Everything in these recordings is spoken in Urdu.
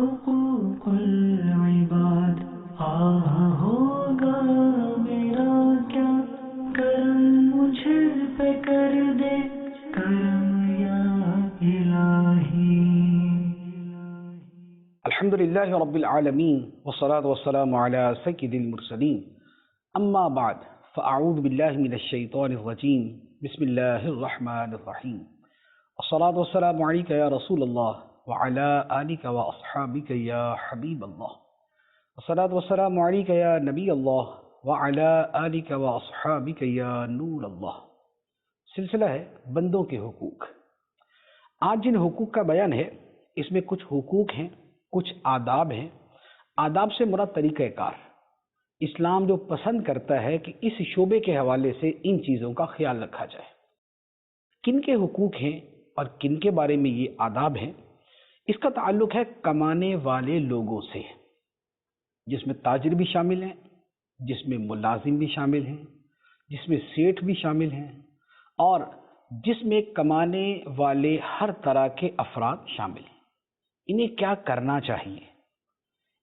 حقوق العباد ہوگا میرا کیا کرم مجھ پہ کر دے کرم یا الہی. الحمد للہ رب العالمین والصلاة والسلام علی سید المرسلین اما بعد فاعوذ باللہ من الشیطان الرجیم بسم اللہ الرحمن الرحیم. الصلاة والسلام علیک یا رسول اللہ وعلی آلک واصحابک یا حبیب اللہ. الصلاة والسلام علیک یا نبی اللہ وعلی آلک واصحابک یا نور اللہ. سلسلہ ہے بندوں کے حقوق. آج جن حقوق کا بیان ہے اس میں کچھ حقوق ہیں، کچھ آداب ہیں. آداب سے مراد طریقہ کار. اسلام جو پسند کرتا ہے کہ اس شعبے کے حوالے سے ان چیزوں کا خیال رکھا جائے. کن کے حقوق ہیں اور کن کے بارے میں یہ آداب ہیں، اس کا تعلق ہے کمانے والے لوگوں سے، جس میں تاجر بھی شامل ہیں، جس میں ملازم بھی شامل ہیں، جس میں سیٹھ بھی شامل ہیں، اور جس میں کمانے والے ہر طرح کے افراد شامل ہیں. انہیں کیا کرنا چاہیے،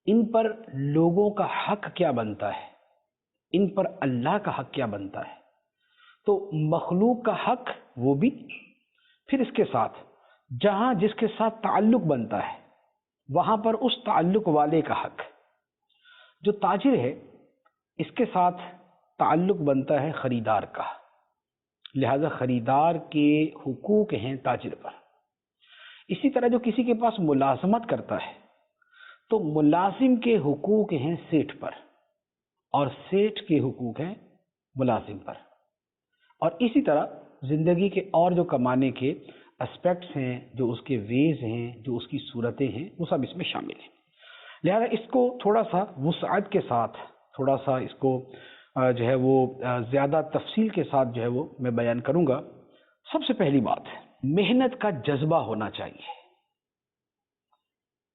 ان پر لوگوں کا حق کیا بنتا ہے، ان پر اللہ کا حق کیا بنتا ہے. تو مخلوق کا حق وہ بھی، پھر اس کے ساتھ جہاں جس کے ساتھ تعلق بنتا ہے وہاں پر اس تعلق والے کا حق. جو تاجر ہے اس کے ساتھ تعلق بنتا ہے خریدار کا، لہذا خریدار کے حقوق ہیں تاجر پر. اسی طرح جو کسی کے پاس ملازمت کرتا ہے تو ملازم کے حقوق ہیں سیٹھ پر، اور سیٹھ کے حقوق ہیں ملازم پر. اور اسی طرح زندگی کے اور جو کمانے کے اسپیکٹس ہیں، جو اس کے ویز ہیں، جو اس کی صورتیں ہیں، وہ سب اس میں شامل ہیں. لہذا اس کو تھوڑا سا وسعت کے ساتھ، تھوڑا سا اس کو جو ہے وہ زیادہ تفصیل کے ساتھ جو ہے وہ میں بیان کروں گا. سب سے پہلی بات، محنت کا جذبہ ہونا چاہیے.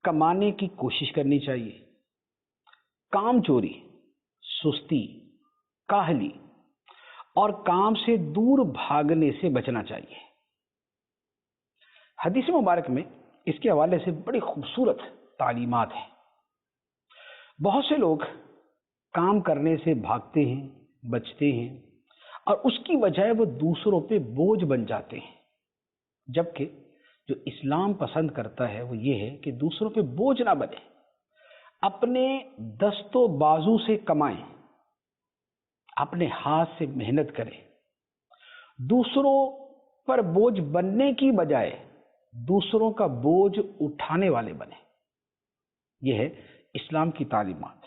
کمانے کی کوشش کرنی چاہیے. کام چوری، سستی، کاہلی اور کام سے دور بھاگنے سے بچنا چاہیے. حدیث مبارک میں اس کے حوالے سے بڑی خوبصورت تعلیمات ہیں. بہت سے لوگ کام کرنے سے بھاگتے ہیں، بچتے ہیں، اور اس کی وجہ وہ دوسروں پہ بوجھ بن جاتے ہیں. جبکہ جو اسلام پسند کرتا ہے وہ یہ ہے کہ دوسروں پہ بوجھ نہ بنے، اپنے دست و بازو سے کمائیں، اپنے ہاتھ سے محنت کریں، دوسروں پر بوجھ بننے کی بجائے دوسروں کا بوجھ اٹھانے والے بنے. یہ ہے اسلام کی تعلیمات.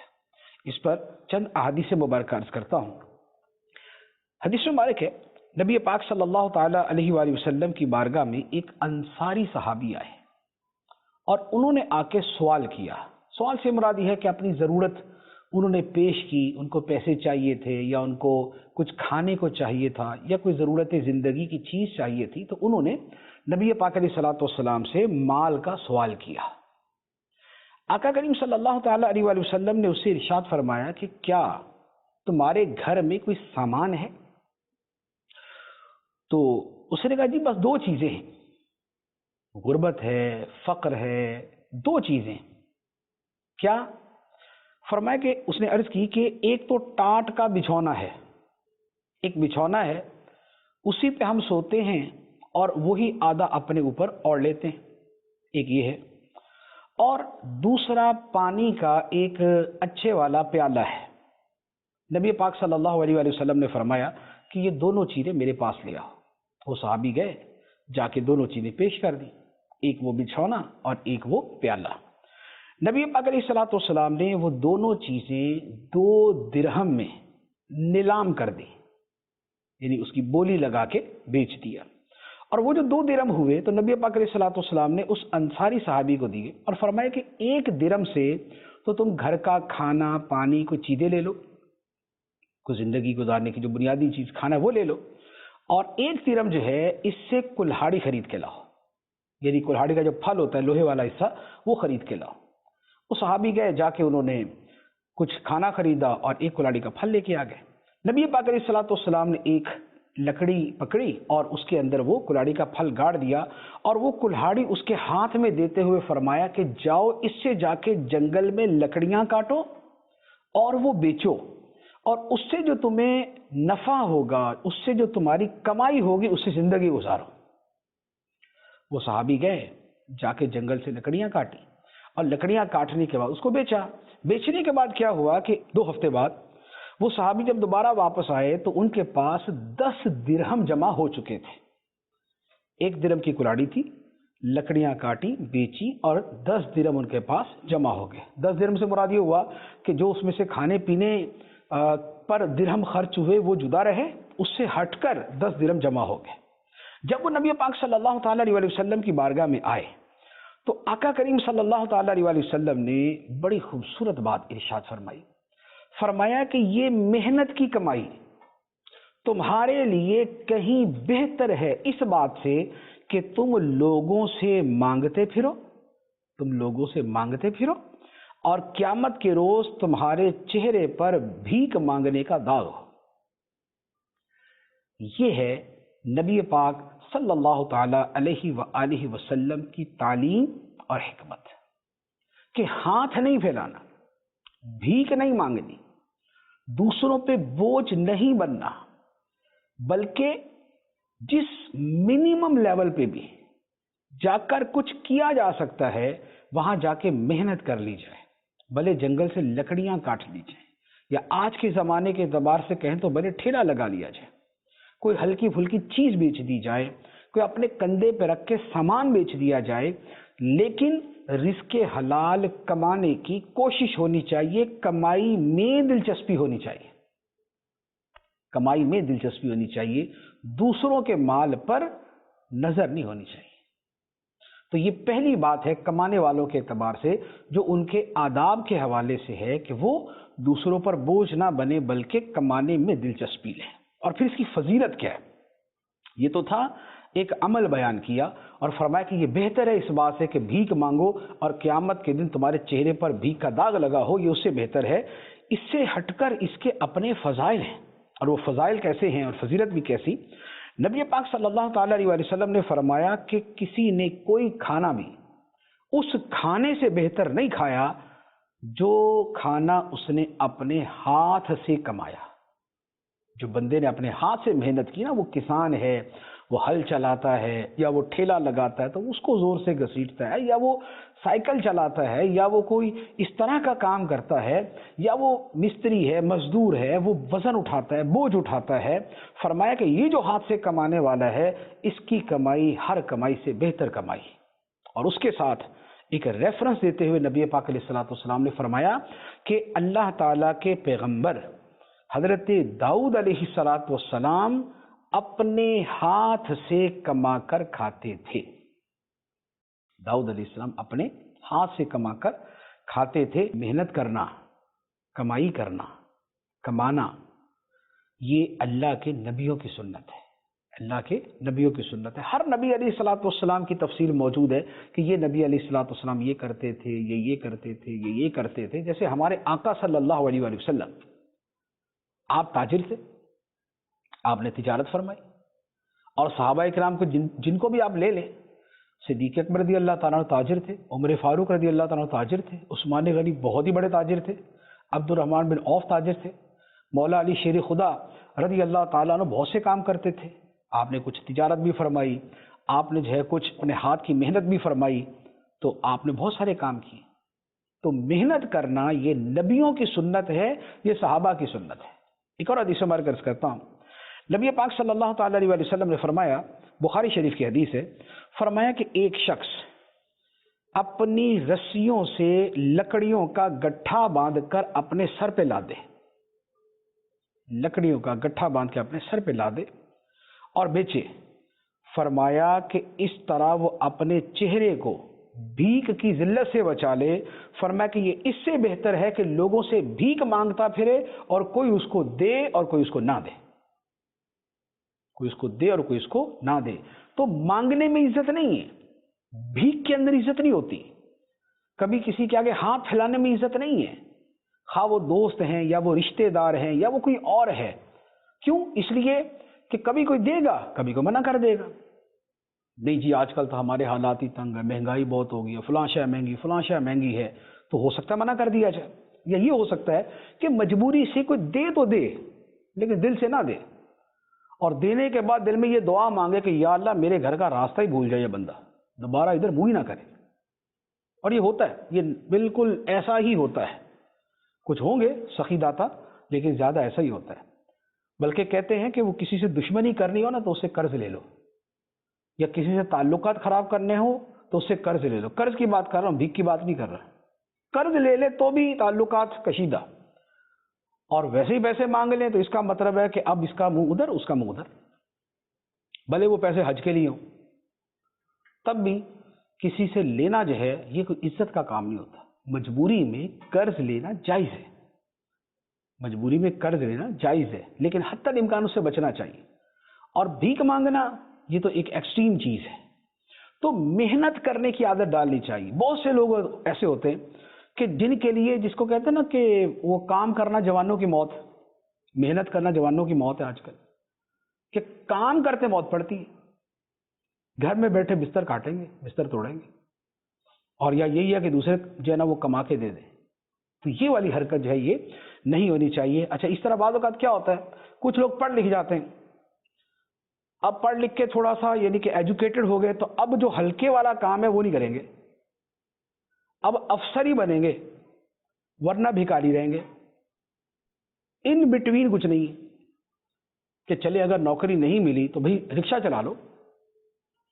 اس پر چند احادیث مبارکہ عرض کرتا ہوں. حدیث مبارک ہے، نبی پاک صلی اللہ تعالی علیہ وآلہ وسلم کی بارگاہ میں ایک انصاری صحابی آئے اور انہوں نے آ کے سوال کیا. سوال سے مراد یہ ہے کہ اپنی ضرورت انہوں نے پیش کی. ان کو پیسے چاہیے تھے، یا ان کو کچھ کھانے کو چاہیے تھا، یا کوئی ضرورت زندگی کی چیز چاہیے تھی. تو انہوں نے نبی پاک علیہ الصلوۃ والسلام سے مال کا سوال کیا. آقا کریم صلی اللہ تعالی علیہ وآلہ وسلم نے اس سے ارشاد فرمایا کہ کیا تمہارے گھر میں کوئی سامان ہے؟ تو اس نے کہا جی بس دو چیزیں ہیں، غربت ہے، فقر ہے، دو چیزیں. کیا؟ فرمایا کہ اس نے عرض کی کہ ایک تو ٹاٹ کا بچھونا ہے، ایک بچھونا ہے، اسی پہ ہم سوتے ہیں اور وہی آدھا اپنے اوپر اوڑھ لیتے ہیں، ایک یہ ہے. اور دوسرا پانی کا ایک اچھے والا پیالہ ہے. نبی پاک صلی اللہ علیہ وآلہ وسلم نے فرمایا کہ یہ دونوں چیزیں میرے پاس لے آؤ. وہ صحابی گئے، جا کے دونوں چیزیں پیش کر دی، ایک وہ بچھونا اور ایک وہ پیالہ. نبی پاک علیہ الصلوۃ والسلام نے وہ دونوں چیزیں 2 درہم میں نیلام کر دی، یعنی اس کی بولی لگا کے بیچ دیا. اور وہ جو 2 درہم ہوئے تو نبی پاک علیہ الصلوۃ والسلام نے اس انصاری صحابی کو دیے اور فرمایا کہ 1 درہم سے تو تم گھر کا کھانا پانی کو چیزیں لے لو، کوئی زندگی گزارنے کی جو بنیادی چیز کھانا وہ لے لو، اور 1 درہم جو ہے اس سے کلہاڑی خرید کے لاؤ، یعنی کلہاڑی کا جو پھل ہوتا ہے لوہے والا حصہ وہ خرید کے لاؤ. وہ صحابی گئے، جا کے انہوں نے کچھ کھانا خریدا اور 1 کلہاڑی کا پھل لے کے آ گئے. نبی پاک علیہ الصلوۃ والسلام نے ایک لکڑی پکڑی اور اس کے اندر وہ کلاڑی کا پھل گاڑ دیا اور وہ کلہاڑی اس کے ہاتھ میں دیتے ہوئے فرمایا کہ جاؤ اس سے جا کے جنگل میں لکڑیاں کاٹو اور وہ بیچو، اور اس سے جو تمہیں نفع ہوگا، اس سے جو تمہاری کمائی ہوگی، اس سے زندگی گزارو۔ وہ صحابی گئے، جا کے جنگل سے لکڑیاں کاٹی اور لکڑیاں کاٹنے کے بعد اس کو بیچا۔ بیچنے کے بعد کیا ہوا کہ 2 ہفتے بعد وہ صحابی جب دوبارہ واپس آئے تو ان کے پاس 10 درہم جمع ہو چکے تھے۔ 1 درہم کی کلاڑی تھی، لکڑیاں کاٹی، بیچی اور 10 درہم ان کے پاس جمع ہو گئے۔ 10 درہم سے مراد یہ ہوا کہ جو اس میں سے کھانے پینے پر درہم خرچ ہوئے وہ جدا رہے، اس سے ہٹ کر 10 درہم جمع ہو گئے۔ جب وہ نبی پاک صلی اللہ تعالیٰ علیہ وسلم کی بارگاہ میں آئے تو آقا کریم صلی اللہ تعالیٰ علیہ وسلم نے بڑی خوبصورت بات ارشاد فرمائی۔ فرمایا کہ یہ محنت کی کمائی تمہارے لیے کہیں بہتر ہے اس بات سے کہ تم لوگوں سے مانگتے پھرو، اور قیامت کے روز تمہارے چہرے پر بھیک مانگنے کا داغ ہو۔ یہ ہے نبی پاک صلی اللہ تعالی علیہ وآلہ وسلم کی تعلیم اور حکمت، کہ ہاتھ نہیں پھیلانا، بھیک نہیں مانگنی، دوسروں پہ بوجھ نہیں بننا، بلکہ جس منیمم لیول پہ بھی جا کر کچھ کیا جا سکتا ہے وہاں جا کے محنت کر لی جائے، بھلے جنگل سے لکڑیاں کاٹ لی جائیں، یا آج کے زمانے کے اعتبار سے کہیں تو بھلے ٹھیلا لگا لیا جائے، کوئی ہلکی پھلکی چیز بیچ دی جائے، کوئی اپنے کندھے پہ رکھ کے سامان بیچ دیا جائے، لیکن رزق حلال کمانے کی کوشش ہونی چاہیے، کمائی میں دلچسپی ہونی چاہیے، دوسروں کے مال پر نظر نہیں ہونی چاہیے۔ تو یہ پہلی بات ہے کمانے والوں کے اعتبار سے جو ان کے آداب کے حوالے سے ہے کہ وہ دوسروں پر بوجھ نہ بنے بلکہ کمانے میں دلچسپی لیں۔ اور پھر اس کی فضیلت کیا ہے؟ یہ تو تھا ایک عمل بیان کیا اور فرمایا کہ یہ بہتر ہے اس بات سے کہ بھیک مانگو اور قیامت کے دن تمہارے چہرے پر بھیک کا داغ لگا ہو، یہ اس سے بہتر ہے۔ اس سے ہٹ کر اس کے اپنے فضائل ہیں، اور وہ فضائل کیسے ہیں اور فضیلت بھی کیسی؟ نبی پاک صلی اللہ تعالیٰ علیہ وسلم نے فرمایا کہ کسی نے کوئی کھانا بھی اس کھانے سے بہتر نہیں کھایا جو کھانا اس نے اپنے ہاتھ سے کمایا۔ جو بندے نے اپنے ہاتھ سے محنت کی نا، وہ کسان ہے، وہ ہل چلاتا ہے یا وہ ٹھیلا لگاتا ہے تو اس کو زور سے گھسیٹتا ہے، یا وہ سائیکل چلاتا ہے، یا وہ کوئی اس طرح کا کام کرتا ہے، یا وہ مستری ہے، مزدور ہے، وہ وزن اٹھاتا ہے، بوجھ اٹھاتا ہے۔ فرمایا کہ یہ جو ہاتھ سے کمانے والا ہے اس کی کمائی ہر کمائی سے بہتر کمائی۔ اور اس کے ساتھ ایک ریفرنس دیتے ہوئے نبی پاک علیہ الصلوۃ والسلام نے فرمایا کہ اللہ تعالیٰ کے پیغمبر حضرت داؤد علیہ الصلوۃ والسلام اپنے ہاتھ سے کما کر کھاتے تھے۔ داؤد علیہ السلام اپنے ہاتھ سے کما کر کھاتے تھے۔ محنت کرنا، کمائی کرنا، کمانا، یہ اللہ کے نبیوں کی سنت ہے، اللہ کے نبیوں کی سنت ہے۔ ہر نبی علیہ الصلوۃ والسلام کی تفصیل موجود ہے کہ یہ نبی علیہ الصلوۃ والسلام یہ کرتے تھے، یہ کرتے تھے، یہ کرتے تھے۔ جیسے ہمارے آقا صلی اللہ علیہ وآلہ وسلم، آپ تاجر تھے، آپ نے تجارت فرمائی، اور صحابہ اکرام کو جن کو بھی آپ لے لیں، صدیق اکبر رضی اللہ تعالیٰ عنہ تاجر تھے، عمر فاروق رضی اللہ تعالیٰ عنہ تاجر تھے، عثمان غنی بہت ہی بڑے تاجر تھے، عبد الرحمن بن عوف تاجر تھے، مولا علی شیر خدا رضی اللہ تعالیٰ عنہ بہت سے کام کرتے تھے۔ آپ نے کچھ تجارت بھی فرمائی، آپ نے جو ہے کچھ اپنے ہاتھ کی محنت بھی فرمائی، تو آپ نے بہت سارے کام کیے۔ تو محنت کرنا یہ نبیوں کی سنت ہے، یہ صحابہ کی سنت ہے۔ ایک اور حدیث میں عرض کرتا ہوں، نبی پاک صلی اللہ تعالیٰ علیہ وسلم نے فرمایا، بخاری شریف کی حدیث ہے، فرمایا کہ ایک شخص اپنی رسیوں سے لکڑیوں کا گٹھا باندھ کر اپنے سر پہ لا دے، لکڑیوں کا گٹھا باندھ کے اپنے سر پہ لا دے اور بیچے۔ فرمایا کہ اس طرح وہ اپنے چہرے کو بھیک کی ذلت سے بچا لے۔ فرمایا کہ یہ اس سے بہتر ہے کہ لوگوں سے بھیک مانگتا پھرے اور کوئی اس کو دے اور کوئی اس کو نہ دے، کوئی اس کو دے اور کوئی اس کو نہ دے۔ تو مانگنے میں عزت نہیں ہے، بھیک کے اندر عزت نہیں ہوتی، کبھی کسی کے آگے ہاتھ پھیلانے میں عزت نہیں ہے، خواہ وہ دوست ہیں یا وہ رشتہ دار ہیں یا وہ کوئی اور ہے۔ کیوں؟ اس لیے کہ کبھی کوئی دے گا کبھی کوئی منع کر دے گا. نہیں جی آج کل تو ہمارے حالات ہی تنگ ہیں، مہنگائی بہت ہو گئی ہے، فلاں شے مہنگی ہے، تو ہو سکتا ہے منع کر دیا جائے. یا یہ ہو سکتا ہے کہ مجبوری سے کوئی دے تو دے لیکن دل سے نہ دے، اور دینے کے بعد دل میں یہ دعا مانگے کہ یا اللہ میرے گھر کا راستہ ہی بھول جائے یہ بندہ، دوبارہ ادھر منہ ہی نہ کرے. اور یہ ہوتا ہے، یہ بالکل ایسا ہی ہوتا ہے. کچھ ہوں گے سخی داتا لیکن زیادہ ایسا ہی ہوتا ہے. بلکہ کہتے ہیں کہ وہ کسی سے دشمنی کرنی ہو نا تو اس سے قرض لے لو، یا کسی سے تعلقات خراب کرنے ہو تو اس سے قرض لے لو. قرض کی بات کر رہا ہوں، بھیک کی بات نہیں کر رہا. قرض لے لے تو بھی تعلقات کشیدہ، اور ویسے ہی پیسے مانگ لیں تو اس کا مطلب ہے کہ اب اس کا منہ ادھر اس کا منہ ادھر. بھلے وہ پیسے حج کے لیے ہوں، تب بھی کسی سے لینا جو ہے یہ کوئی عزت کا کام نہیں ہوتا. مجبوری میں قرض لینا جائز ہے، مجبوری میں قرض لینا جائز ہے، لیکن حتی الامکان اس سے بچنا چاہیے. اور بھیک مانگنا یہ تو ایک ایکسٹریم چیز ہے. تو محنت کرنے کی عادت ڈالنی چاہیے. بہت سے لوگ ایسے ہوتے ہیں کہ جن کے لیے، جس کو کہتے ہیں نا کہ وہ کام کرنا جوانوں کی موت، محنت کرنا جوانوں کی موت ہے آج کل، کہ کام کرتے موت پڑتی ہے. گھر میں بیٹھے بستر کاٹیں گے، بستر توڑیں گے، اور یا یہی ہے کہ دوسرے جو ہے نا وہ کما کے دے دیں. تو یہ والی حرکت جو ہے یہ نہیں ہونی چاہیے. اچھا اس طرح بعض اوقات کیا ہوتا ہے، کچھ لوگ پڑھ لکھ جاتے ہیں، اب پڑھ لکھ کے تھوڑا سا یعنی کہ ایجوکیٹڈ ہو گئے تو اب جو ہلکے والا کام ہے وہ نہیں کریں گے، اب افسر ہی بنیں گے ورنہ بھکاری رہیں گے. ان بٹوین کچھ نہیں ہے کہ چلے اگر نوکری نہیں ملی تو بھئی رکشہ چلا لو،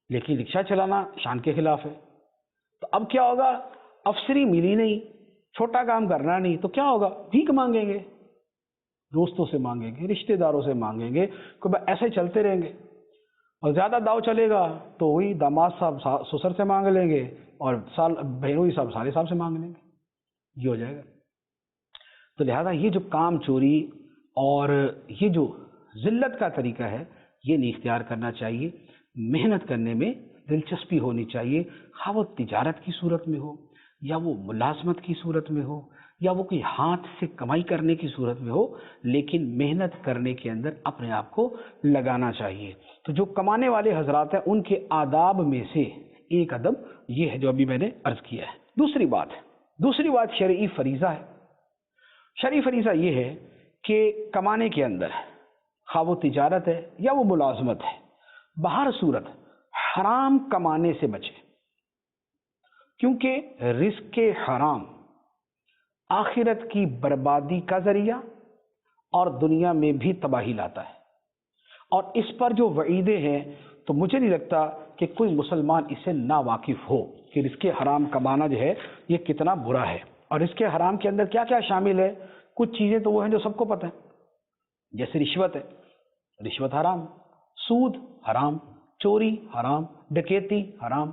لیکن رکشہ چلانا شان کے خلاف ہے. تو اب کیا ہوگا، افسری ملی نہیں، چھوٹا کام کرنا نہیں، تو کیا ہوگا، بھیک مانگیں گے، دوستوں سے مانگیں گے، رشتہ داروں سے مانگیں گے، ایسے چلتے رہیں گے. اور زیادہ داؤ چلے گا تو وہی داماد صاحب سسر سے مانگ لیں گے، اور بہنوئی صاحب سالے صاحب سے مانگ لیں گے. یہ ہو جائے گا. تو لہذا یہ جو کام چوری اور یہ جو ذلت کا طریقہ ہے یہ نہیں اختیار کرنا چاہیے. محنت کرنے میں دلچسپی ہونی چاہیے، خواہ وہ تجارت کی صورت میں ہو، یا وہ ملازمت کی صورت میں ہو، یا وہ کوئی ہاتھ سے کمائی کرنے کی صورت میں ہو، لیکن محنت کرنے کے اندر اپنے آپ کو لگانا چاہیے. تو جو کمانے والے حضرات ہیں ان کے آداب میں سے ایک ادب یہ ہے جو ابھی میں نے عرض کیا ہے. دوسری بات شرعی فریضہ ہے. شرعی فریضہ یہ ہے کہ کمانے کے اندر خواہ وہ تجارت ہے یا وہ ملازمت ہے، بہر صورت حرام کمانے سے بچے، کیونکہ رزق حرام آخرت کی بربادی کا ذریعہ اور دنیا میں بھی تباہی لاتا ہے. اور اس پر جو وعیدیں ہیں تو مجھے نہیں لگتا کہ کوئی مسلمان اس سے نا واقف ہو کہ رزق حرام کمانا جو ہے یہ کتنا برا ہے. اور رزق حرام کے اندر کیا کیا شامل ہے، کچھ چیزیں تو وہ ہیں جو سب کو پتہ ہیں، جیسے رشوت ہے، رشوت حرام، سود حرام، چوری حرام، ڈکیتی حرام،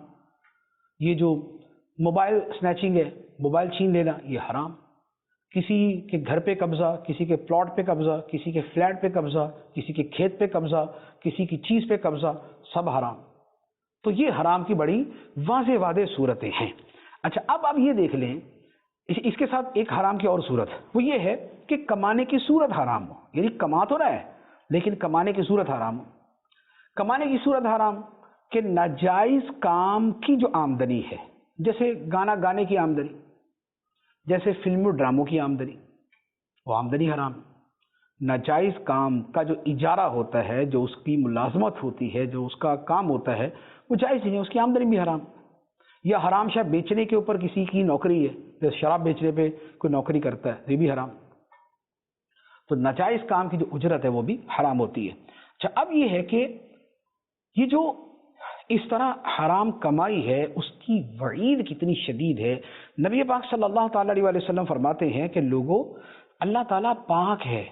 یہ جو موبائل سنیچنگ ہے، موبائل چھین لینا یہ حرام، کسی کے گھر پہ قبضہ، کسی کے پلاٹ پہ قبضہ، کسی کے فلیٹ پہ قبضہ، کسی کے کھیت پہ قبضہ، کسی کی چیز پہ قبضہ، سب حرام. تو یہ حرام کی بڑی واضح صورتیں ہیں. اچھا اب یہ دیکھ لیں اس کے ساتھ ایک حرام کی اور صورت وہ یہ ہے کہ کمانے کی صورت حرام ہو، یعنی کما تو رہا ہے لیکن کمانے کی صورت حرام ہو. کمانے کی صورت حرام کہ ناجائز کام کی جو آمدنی ہے، جیسے گانا گانے کی آمدنی، جیسے فلم و ڈراموں کی آمدنی، وہ آمدنی حرام. ناجائز کام کا جو اجارہ ہوتا ہے، جو اس کی ملازمت ہوتی ہے، جو اس کا کام ہوتا ہے وہ جائز نہیں ہے، اس کی آمدنی بھی حرام. یا حرام شاہ بیچنے کے اوپر کسی کی نوکری ہے، جیسے شراب بیچنے پہ کوئی نوکری کرتا ہے یہ بھی حرام. تو ناجائز کام کی جو اجرت ہے وہ بھی حرام ہوتی ہے. اچھا اب یہ ہے کہ یہ جو اس طرح حرام کمائی ہے اس کی وعید کتنی شدید ہے. نبی پاک صلی اللہ تعالی علیہ وسلم فرماتے ہیں کہ لوگوں، اللہ تعالیٰ پاک ہے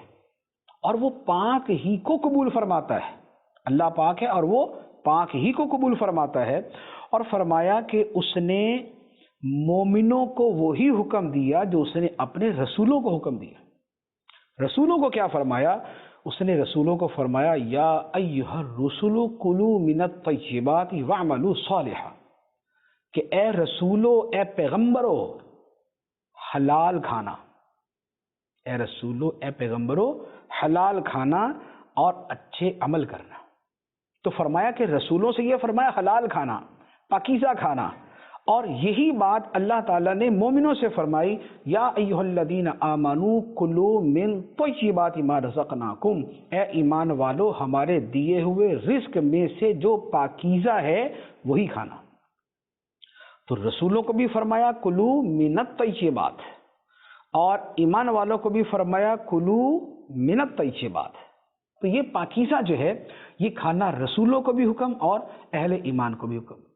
اور وہ پاک ہی کو قبول فرماتا ہے. اللہ پاک ہے اور وہ پاک ہی کو قبول فرماتا ہے. اور فرمایا کہ اس نے مومنوں کو وہی حکم دیا جو اس نے اپنے رسولوں کو حکم دیا. رسولوں کو کیا فرمایا؟ اس نے رسولوں کو فرمایا یا ایھا الرسل کلوا من الطیبات واعملوا صالحا، کہ اے رسولو، اے پیغمبرو، حلال کھانا، اے رسولو، اے پیغمبرو، حلال کھانا اور اچھے عمل کرنا. تو فرمایا کہ رسولوں سے یہ فرمایا حلال کھانا، پاکیزہ کھانا. اور یہی بات اللہ تعالیٰ نے مومنوں سے فرمائی، یا ایھا الذین آمنوا کلوا من طیبات ما رزقناکم، اے ایمان والو ہمارے دیے ہوئے رزق میں سے جو پاکیزہ ہے وہی کھانا. تو رسولوں کو بھی فرمایا کلوا من الطیبات، اور ایمان والوں کو بھی فرمایا کلوا من الطیبات. تو یہ پاکیزہ جو ہے یہ کھانا رسولوں کو بھی حکم اور اہل ایمان کو بھی حکم.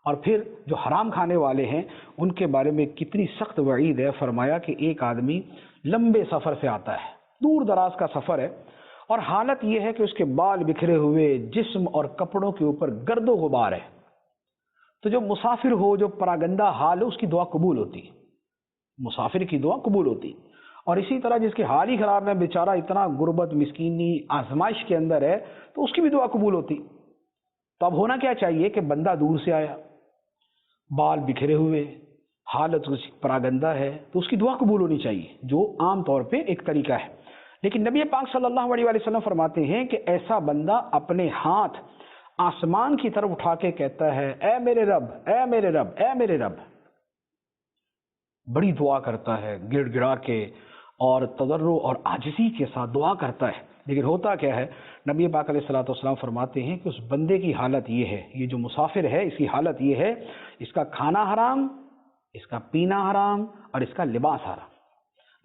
اور پھر جو حرام کھانے والے ہیں ان کے بارے میں کتنی سخت وعید ہے. فرمایا کہ ایک آدمی لمبے سفر سے آتا ہے، دور دراز کا سفر ہے، اور حالت یہ ہے کہ اس کے بال بکھرے ہوئے، جسم اور کپڑوں کے اوپر گرد و غبار ہے. تو جو مسافر ہو، جو پراگندہ حال ہے، اس کی دعا قبول ہوتی، مسافر کی دعا قبول ہوتی. اور اسی طرح جس کے حال ہی خراب ہے، بیچارہ اتنا غربت، مسکینی، آزمائش کے اندر ہے، تو اس کی بھی دعا قبول ہوتی. تو اب ہونا کیا چاہیے کہ بندہ دور سے آیا، بال بکھرے ہوئے، حالت اس پراگندہ ہے، تو اس کی دعا قبول ہونی چاہیے، جو عام طور پہ ایک طریقہ ہے. لیکن نبی پاک صلی اللہ علیہ وسلم فرماتے ہیں کہ ایسا بندہ اپنے ہاتھ آسمان کی طرف اٹھا کے کہتا ہے، اے میرے رب، اے میرے رب، اے میرے رب. بڑی دعا کرتا ہے، گڑ گڑا کے اور تضرع اور عاجزی کے ساتھ دعا کرتا ہے. لیکن ہوتا کیا ہے، نبی پاک علیہ الصلوۃ والسلام فرماتے ہیں کہ اس بندے کی حالت یہ ہے، یہ جو مسافر ہے اس کی حالت یہ ہے، اس کا کھانا حرام، اس کا پینا حرام، اور اس کا لباس حرام.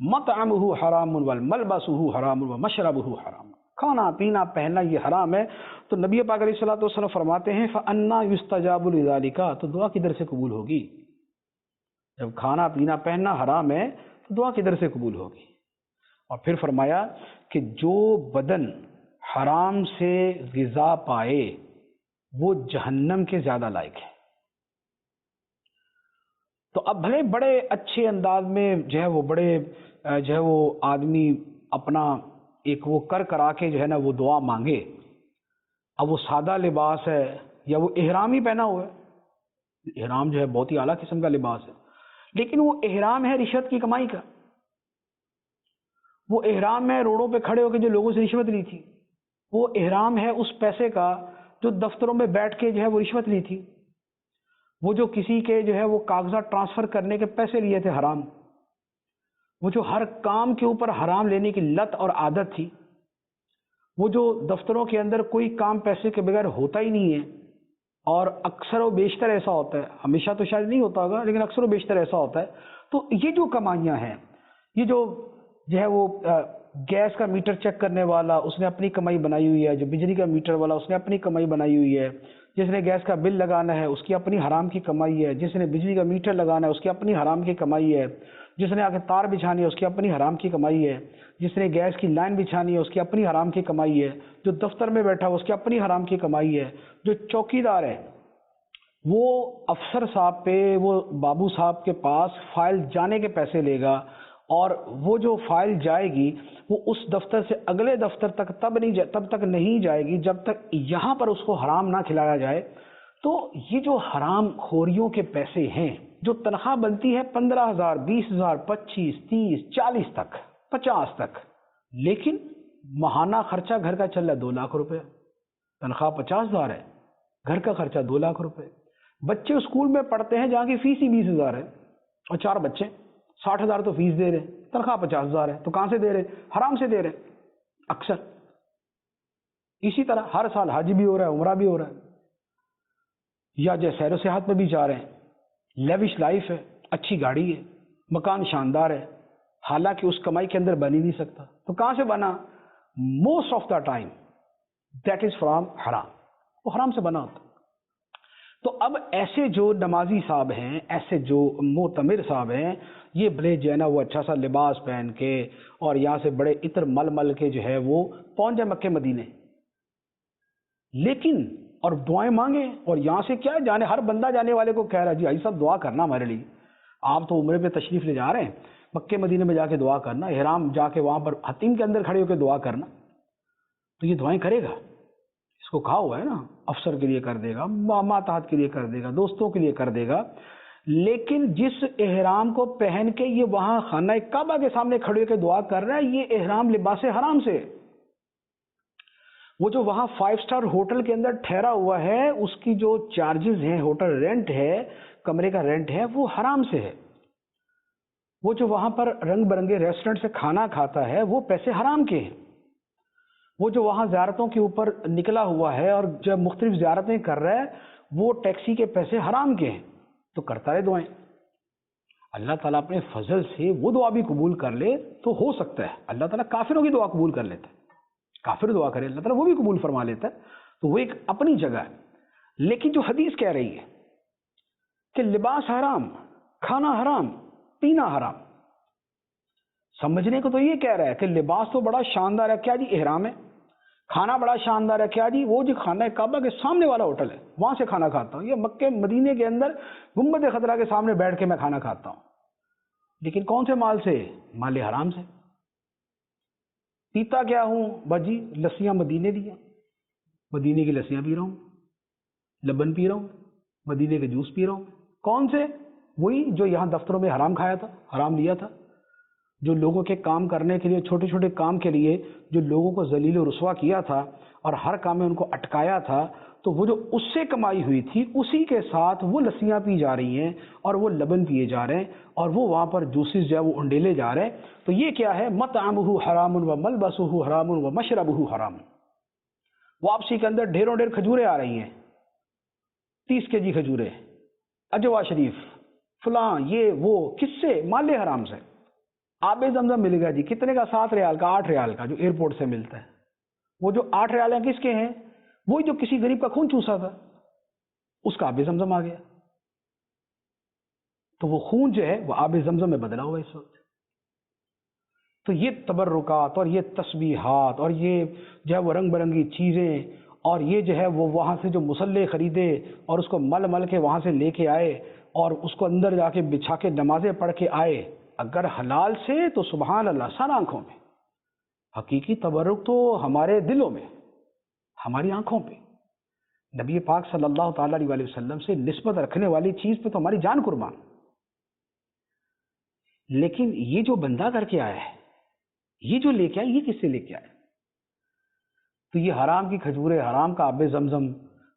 مطعمہ حرام وملبسہ حرام ومشربہ حرام. کھانا پینا پہننا یہ حرام ہے. تو نبی پاک علیہ الصلوۃ والسلام فرماتے ہیں فأنا یستجاب لذلک، تو دعا کدھر سے قبول ہوگی؟ جب کھانا پینا پہننا حرام ہے تو دعا کدھر سے قبول ہوگی؟ اور پھر فرمایا کہ جو بدن حرام سے غذا پائے وہ جہنم کے زیادہ لائق ہے. تو اب بھلے بڑے اچھے انداز میں جو ہے وہ بڑے جو ہے وہ آدمی اپنا ایک وہ کرا کے جو ہے نا وہ دعا مانگے، اب وہ سادہ لباس ہے یا وہ احرام ہی پہنا ہوا ہے، احرام جو ہے بہت ہی اعلیٰ قسم کا لباس ہے، لیکن وہ احرام ہے رشوت کی کمائی کا، وہ احرام ہے روڈوں پہ کھڑے ہو کے جو لوگوں سے رشوت لی تھی، وہ احرام ہے اس پیسے کا جو دفتروں میں بیٹھ کے جو ہے وہ رشوت لی تھی، وہ جو کسی کے جو ہے وہ کاغذات ٹرانسفر کرنے کے پیسے لیے تھے حرام، وہ جو ہر کام کے اوپر حرام لینے کی لت اور عادت تھی، وہ جو دفتروں کے اندر کوئی کام پیسے کے بغیر ہوتا ہی نہیں ہے، اور اکثر و بیشتر ایسا ہوتا ہے، ہمیشہ تو شاید نہیں ہوتا ہوگا لیکن اکثر و بیشتر ایسا ہوتا ہے. تو یہ جو کمائیاں ہیں، یہ جو ہے وہ گیس کا میٹر چیک کرنے والا اس نے اپنی کمائی بنائی ہوئی ہے، جو بجلی کا میٹر والا اس نے اپنی کمائی بنائی ہوئی ہے، جس نے گیس کا بل لگانا ہے اس کی اپنی حرام کی کمائی ہے، جس نے بجلی کا میٹر لگانا ہے اس کی اپنی حرام کی کمائی ہے، جس نے آگے تار بچھانی ہے اس کی اپنی حرام کی کمائی ہے، جس نے گیس کی لائن بچھانی ہے اس کی اپنی حرام کی کمائی ہے، جو دفتر میں بیٹھا ہے اس کی اپنی حرام کی کمائی ہے، جو چوکی دار ہے وہ افسر صاحب پہ، وہ بابو صاحب کے پاس فائل جانے کے پیسے لے گا، اور وہ جو فائل جائے گی وہ اس دفتر سے اگلے دفتر تک تب تک نہیں جائے گی جب تک یہاں پر اس کو حرام نہ کھلایا جائے. تو یہ جو حرام خوریوں کے پیسے ہیں، جو تنخواہ بنتی ہے 15,000 20,000 25 30 40 تک 50 تک، لیکن ماہانہ خرچہ گھر کا چل رہا ہے 2 لاکھ روپے، تنخواہ 50,000 ہے، گھر کا خرچہ 2 لاکھ روپے، بچے اسکول میں پڑھتے ہیں جہاں کی فیس ہی 20,000 ہے، اور 4 بچے 60,000 تو فیس دے رہے ہیں، تنخواہ 50,000 ہے، تو کہاں سے دے رہے؟ حرام سے دے رہے اکثر. اسی طرح ہر سال حج بھی ہو رہا ہے، عمرہ بھی ہو رہا ہے، یا جو سیر و سیاحت میں بھی جا رہے ہیں، لیوش لائف ہے، اچھی گاڑی ہے، مکان شاندار ہے، حالانکہ اس کمائی کے اندر بن ہی نہیں سکتا. تو کہاں سے بنا؟ Most of the time that is from حرام، وہ حرام سے بنا ہوتا. تو اب ایسے جو نمازی صاحب ہیں، ایسے جو معتمر صاحب ہیں، یہ بھلے جو ہے نا وہ اچھا سا لباس پہن کے اور یہاں سے بڑے عطر مل مل کے جو ہے وہ پہنچ جائے مکے مدینے، لیکن اور دعائیں مانگے، اور یہاں سے کیا جانے، ہر بندہ جانے والے کو کہہ رہا ہے جی حاجی صاحب دعا کرنا ہمارے لیے، آپ تو عمرے پہ تشریف لے جا رہے ہیں، مکے مدینے میں جا کے دعا کرنا، احرام جا کے وہاں پر حتیم کے اندر کھڑے ہو کے دعا کرنا. تو یہ دعائیں کرے گا، اس کو کہا ہوا ہے نا افسر کے لیے کر دے گا، ماتحت کے لیے کر دے گا، دوستوں کے لیے کر دے گا، لیکن جس احرام کو پہن کے یہ وہاں خانہ کعبہ کے سامنے کھڑے ہو کے دعا کر رہا ہے، یہ احرام لباس حرام سے. وہ جو وہاں 5 اسٹار ہوٹل کے اندر ٹھہرا ہوا ہے اس کی جو چارجز ہیں، ہوٹل رینٹ ہے، کمرے کا رینٹ ہے، وہ حرام سے ہے. وہ جو وہاں پر رنگ برنگے ریسٹورنٹ سے کھانا کھاتا ہے وہ پیسے حرام کے ہیں. وہ جو وہاں زیارتوں کے اوپر نکلا ہوا ہے اور جب مختلف زیارتیں کر رہا ہے وہ ٹیکسی کے پیسے حرام کے ہیں. تو کرتا رہے دعائیں. اللہ تعالیٰ اپنے فضل سے وہ دعا بھی قبول کر لے تو ہو سکتا ہے اللہ تعالیٰ کافروں کی دعا قبول کر لیتا ہے. کافر دعا کرے اللہ تعالیٰ وہ بھی قبول فرما لیتا ہے. تو وہ ایک اپنی جگہ ہے. لیکن جو حدیث کہہ رہی ہے کہ لباس حرام، کھانا حرام، پینا حرام، سمجھنے کو تو یہ کہہ رہا ہے کہ لباس تو بڑا شاندار ہے، کیا جی احرام ہے. کھانا بڑا شاندار ہے، کیا جی وہ جو کھانا ہے کعبہ کے سامنے والا ہوٹل ہے وہاں سے کھانا کھاتا ہوں، یہ مکے مدینے کے اندر گنبد خضرا کے سامنے بیٹھ کے میں کھانا کھاتا ہوں. لیکن کون سے مال سے؟ مال حرام سے. پیتا کیا ہوں؟ بس جی لسیاں مدینے دیا، مدینے کی لسیاں پی رہا ہوں، لبن پی رہا ہوں، مدینے کے جوس پی رہا ہوں. کون سے؟ وہی جو یہاں دفتروں میں حرام کھایا تھا، حرام لیا تھا، جو لوگوں کے کام کرنے کے لیے، چھوٹے چھوٹے کام کے لیے جو لوگوں کو ذلیل و رسوا کیا تھا اور ہر کام میں ان کو اٹکایا تھا. تو وہ جو اس سے کمائی ہوئی تھی اسی کے ساتھ وہ لسیاں پی جا رہی ہیں اور وہ لبن پیے جا رہے ہیں اور وہ وہاں پر جوسز جو ہے وہ انڈیلے جا رہے ہیں. تو یہ کیا ہے؟ مطعمہ حرام و ملبسہ حرام و مشربہ حرام. واپسی کے اندر ڈھیروں ڈھیر کھجوریں آ رہی ہیں، 30 kg کھجوریں، اجوا شریف فلاں یہ وہ، کس سے؟ مال حرام سے. آب زمزم ملے گا جی کتنے کا؟ 7 ریال کا، 8 ریال کا، جو ایئرپورٹ سے ملتا ہے. وہ جو 8 ریال ہیں کس کے ہیں؟ وہی جو کسی غریب کا خون چوسا تھا اس کا آب زمزم آ گیا. تو وہ خون جو ہے وہ آب زمزم میں بدلا ہوا اس وقت. تو یہ تبرکات اور یہ تسبیحات اور یہ جو ہے وہ رنگ برنگی چیزیں اور یہ جو ہے وہ وہاں سے جو مسلح خریدے اور اس کو مل مل کے وہاں سے لے کے آئے اور اس کو اندر جا کے بچھا کے نمازیں پڑھ کے آئے، اگر حلال سے تو سبحان اللہ سر آنکھوں میں. حقیقی تبرک تو ہمارے دلوں میں، ہماری آنکھوں پہ. نبی پاک صلی اللہ تعالیٰ علیہ وسلم سے نسبت رکھنے والی چیز پہ تو ہماری جان قربان. لیکن یہ جو بندہ کر کے آیا ہے، یہ جو لے کے آیا، یہ کس سے لے کے آیا؟ تو یہ حرام کی کھجوریں، حرام کا آب زمزم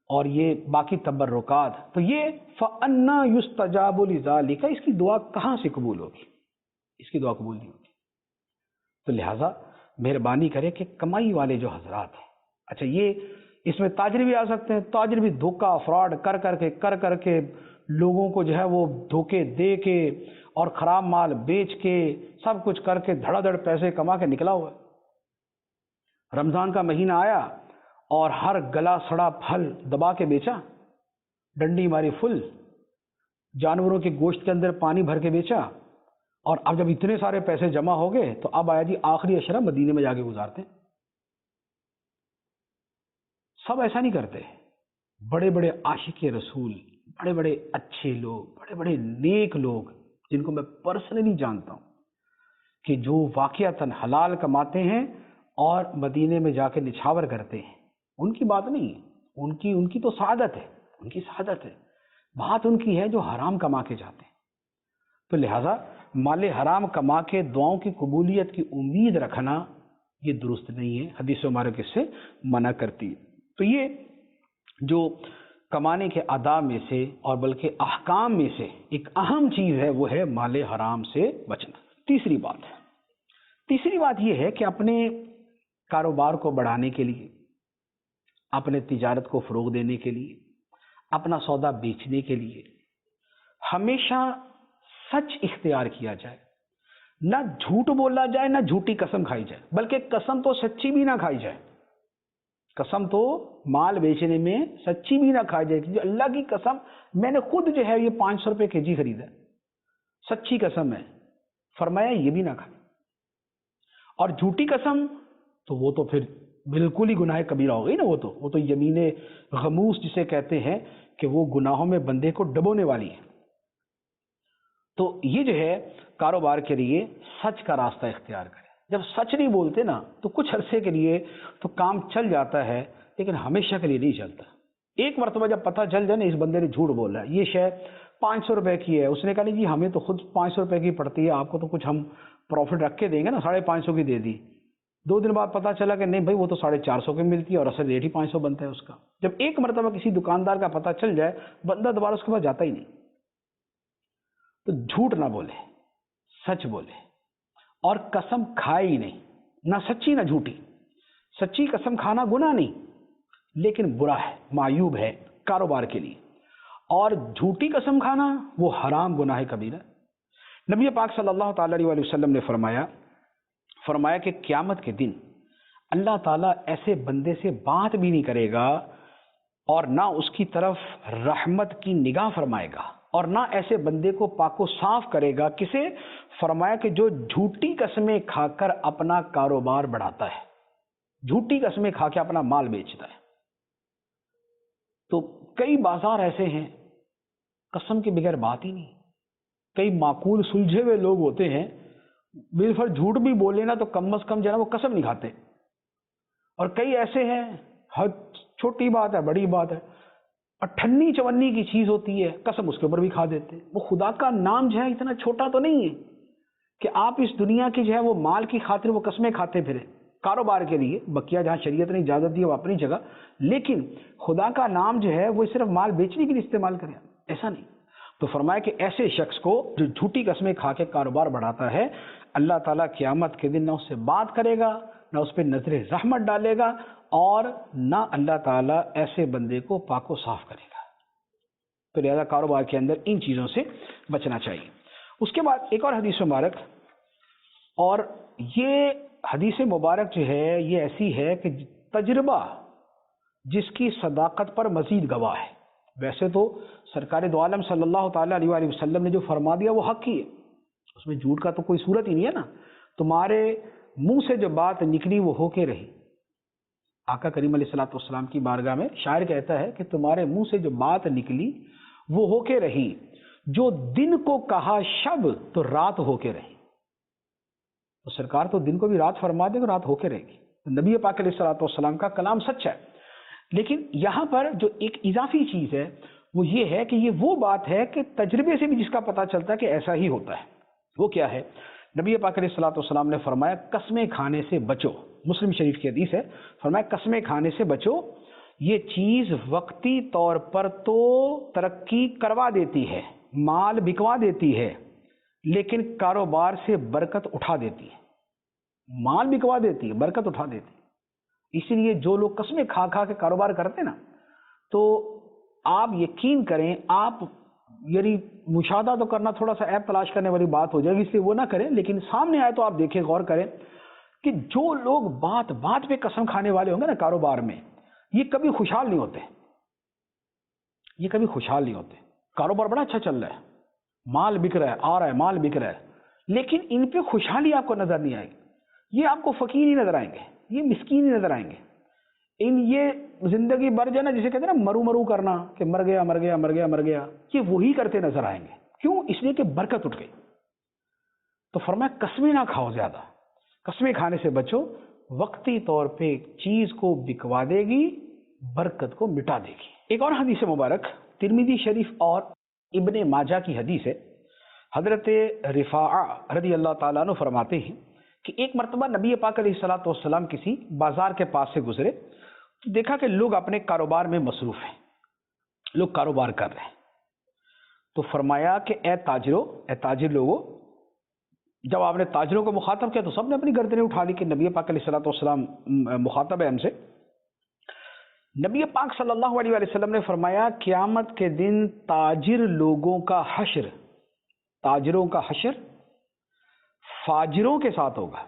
اور یہ باقی تبرکات، تو یہ فَأَنَّا يُسْتَجَابُ لِذَلِكَ، اس کی دعا کہاں سے قبول ہوگی؟ اس کی دعا قبول نہیں ہوگی. تو لہٰذا مہربانی کرے کہ کمائی والے جو حضرات ہیں، اچھا یہ اس میں تاجر بھی آ سکتے ہیں، تاجر بھی دھوکہ فراڈ کر کے لوگوں کو جو ہے وہ دھوکے دے کے اور خراب مال بیچ کے سب کچھ کر کے دھڑا دھڑ پیسے کما کے نکلا ہوا ہے. رمضان کا مہینہ آیا اور ہر گلا سڑا پھل دبا کے بیچا، ڈنڈی ماری فل، جانوروں کے گوشت کے اندر پانی بھر کے بیچا، اور اب جب اتنے سارے پیسے جمع ہو گئے تو اب آیا جی آخری عشرہ مدینے میں جا کے گزارتے ہیں. سب ایسا نہیں کرتے. بڑے بڑے عاشق رسول، بڑے بڑے اچھے لوگ، بڑے بڑے نیک لوگ جن کو میں پرسنلی جانتا ہوں کہ جو واقعتاً حلال کماتے ہیں اور مدینے میں جا کے نچھاور کرتے ہیں، ان کی بات نہیں ہے، ان کی تو سعادت ہے، ان کی سعادت ہے. بات ان کی ہے جو حرام کما کے جاتے ہیں. تو لہٰذا مال حرام کما کے دعاؤں کی قبولیت کی امید رکھنا یہ درست نہیں ہے. حدیث مبارک اس سے منع کرتی ہے. تو یہ جو کمانے کے آداب میں سے اور بلکہ احکام میں سے ایک اہم چیز ہے وہ ہے مال حرام سے بچنا. تیسری بات یہ ہے کہ اپنے کاروبار کو بڑھانے کے لیے، اپنے تجارت کو فروغ دینے کے لیے، اپنا سودا بیچنے کے لیے ہمیشہ سچ اختیار کیا جائے. نہ جھوٹ بولا جائے، نہ جھوٹی قسم کھائی جائے، بلکہ قسم تو سچی بھی نہ کھائی جائے. قسم تو مال بیچنے میں سچی بھی نہ کھائی جائے کہ اللہ کی قسم میں نے خود جو ہے یہ 500 روپے kg خریدا، سچی قسم ہے، فرمایا یہ بھی نہ کھائے. اور جھوٹی قسم تو وہ تو پھر بالکل ہی گناہ کبیرہ ہو گئی نا. وہ تو یمین غموس جسے کہتے ہیں کہ وہ گناہوں میں بندے کو ڈبونے والی ہے. تو یہ جو ہے کاروبار کے لیے سچ کا راستہ اختیار کرے. جب سچ نہیں بولتے نا تو کچھ عرصے کے لیے تو کام چل جاتا ہے لیکن ہمیشہ کے لیے نہیں چلتا. ایک مرتبہ جب پتہ چل جائے نا اس بندے نے جھوٹ بولا ہے، یہ شے 500 روپے کی ہے، اس نے کہا نہیں جی ہمیں تو خود 500 روپے کی پڑتی ہے، آپ کو تو کچھ ہم پروفٹ رکھ کے دیں گے نا، 550 کی دے دی. 2 دن بعد پتا چلا کہ نہیں بھائی وہ تو 450 کی ملتی ہے اور اصل ریٹ ہی 500 بنتا ہے اس کا. جب ایک مرتبہ کسی دکاندار کا پتا چل جائے بندہ دوبارہ اس کے پاس جاتا ہی نہیں. تو جھوٹ نہ بولے، سچ بولے، اور قسم کھائے ہی نہیں، نہ سچی نہ جھوٹی. سچی قسم کھانا گناہ نہیں لیکن برا ہے، معیوب ہے کاروبار کے لیے، اور جھوٹی قسم کھانا وہ حرام گناہ کبیرہ. نبی پاک صلی اللہ تعالی علیہ وسلم نے فرمایا کہ قیامت کے دن اللہ تعالیٰ ایسے بندے سے بات بھی نہیں کرے گا اور نہ اس کی طرف رحمت کی نگاہ فرمائے گا، اور نہ ایسے بندے کو پاک و صاف کرے گا. کسے؟ فرمایا کہ جو جھوٹی قسمیں کھا کر اپنا کاروبار بڑھاتا ہے، جھوٹی قسمیں کھا کے اپنا مال بیچتا ہے. تو کئی بازار ایسے ہیں قسم کے بغیر بات ہی نہیں. کئی معقول سلجھے ہوئے لوگ ہوتے ہیں، بالفرض جھوٹ بھی بولے نا تو کم از کم جو ہے وہ قسم نہیں کھاتے. اور کئی ایسے ہیں ہر چھوٹی بات ہے بڑی بات ہے، اٹھنی چونی کی چیز ہوتی ہے قسم اس کے اوپر بھی کھا دیتے. وہ خدا کا نام جو ہے اتنا چھوٹا تو نہیں ہے کہ آپ اس دنیا کی جو ہے وہ مال کی خاطر وہ قسمیں کھاتے پھریں. کاروبار کے لیے بقیہ جہاں شریعت نے اجازت دی وہ اپنی جگہ، لیکن خدا کا نام جو ہے وہ صرف مال بیچنے کے لیے استعمال کریں، ایسا نہیں. تو فرمایا کہ ایسے شخص کو جو جھوٹی قسمیں کھا کے کاروبار بڑھاتا ہے، اللہ تعالیٰ قیامت کے دن نہ اس سے بات کرے گا، نہ اس پہ نظر رحمت ڈالے گا، اور نہ اللہ تعالیٰ ایسے بندے کو پاک و صاف کرے گا. تو لہذا کاروبار کے اندر ان چیزوں سے بچنا چاہیے. اس کے بعد ایک اور حدیث مبارک، اور یہ حدیث مبارک جو ہے یہ ایسی ہے کہ تجربہ جس کی صداقت پر مزید گواہ ہے. ویسے تو سرکار دو عالم صلی اللہ تعالیٰ علیہ وآلہ وسلم نے جو فرما دیا وہ حق ہی ہے، اس میں جھوٹ کا تو کوئی صورت ہی نہیں ہے نا. تمہارے منہ سے جو بات نکلی وہ ہو کے رہی. آقا کریم علیہ الصلوۃ والسلام کی بارگاہ میں شاعر کہتا ہے کہ تمہارے منہ سے جو بات نکلی وہ ہو کے رہی، جو دن کو کہا شب تو رات ہو کے رہی. تو سرکار تو دن کو بھی رات فرما دے گا، رات ہو کے رہے گی. نبی پاک علیہ الصلوۃ والسلام کا کلام سچ ہے. لیکن یہاں پر جو ایک اضافی چیز ہے وہ یہ ہے کہ یہ وہ بات ہے کہ تجربے سے بھی جس کا پتہ چلتا ہے کہ ایسا ہی ہوتا ہے. وہ کیا ہے؟ نبی پاک علیہ الصلوۃ والسلام نے فرمایا قسمیں کھانے سے بچو. مسلم شریف کی حدیث ہے، فرمایا قسمیں کھانے سے بچو، یہ چیز وقتی طور پر تو ترقی کروا دیتی ہے، مال بکوا دیتی ہے، لیکن کاروبار سے برکت اٹھا دیتی ہے. مال بکوا دیتی ہے، برکت اٹھا دیتی ہے. اسی لیے جو لوگ قسمیں کھا کھا کے کاروبار کرتے نا، تو آپ یقین کریں، آپ یعنی مشاہدہ تو کرنا تھوڑا سا عیب تلاش کرنے والی بات ہو جائے گی، اس لیے وہ نہ کریں، لیکن سامنے آئے تو آپ دیکھیں، غور کریں کہ جو لوگ بات بات پہ قسم کھانے والے ہوں گے نا کاروبار میں، یہ کبھی خوشحال نہیں ہوتے. یہ کبھی خوشحال نہیں ہوتے. کاروبار بڑا اچھا چل رہا ہے، مال بک رہا ہے، آ رہا ہے، مال بک رہا ہے، لیکن ان پہ خوشحالی آپ کو نظر نہیں آئے گی. یہ آپ کو فقیر ہی نظر آئیں گے، یہ مسکین ہی نظر آئیں گے. یہ زندگی بھر جو ہے نا، جسے کہتے ہیں نا مرو مرو کرنا، کہ مر گیا مر گیا مر گیا مر گیا، یہ وہی کرتے نظر آئیں گے. کیوں؟ اس لیے کہ برکت اٹھ گئی. تو فرمایا قسمیں نہ کھاؤ زیادہ، قسمیں کھانے سے بچو، وقتی طور پہ چیز کو بکوا دے گی، برکت کو مٹا دے گی. ایک اور حدیث مبارک ترمذی شریف اور ابن ماجہ کی حدیث ہے. حضرت رفاعہ رضی اللہ تعالیٰ عنہ فرماتے ہیں کہ ایک مرتبہ نبی پاک علیہ الصلوۃ والسلام کسی بازار کے پاس سے گزرے تو دیکھا کہ لوگ اپنے کاروبار میں مصروف ہیں، لوگ کاروبار کر رہے ہیں. تو فرمایا کہ اے تاجروں، اے تاجر لوگوں. جب آپ نے تاجروں کو مخاطب کیا تو سب نے اپنی گردنیں اٹھا لی کہ نبی پاک علیہ الصلوۃ والسلام مخاطب ہے ہم سے. نبی پاک صلی اللہ علیہ وسلم نے فرمایا قیامت کے دن تاجر لوگوں کا حشر، تاجروں کا حشر فاجروں کے ساتھ ہوگا.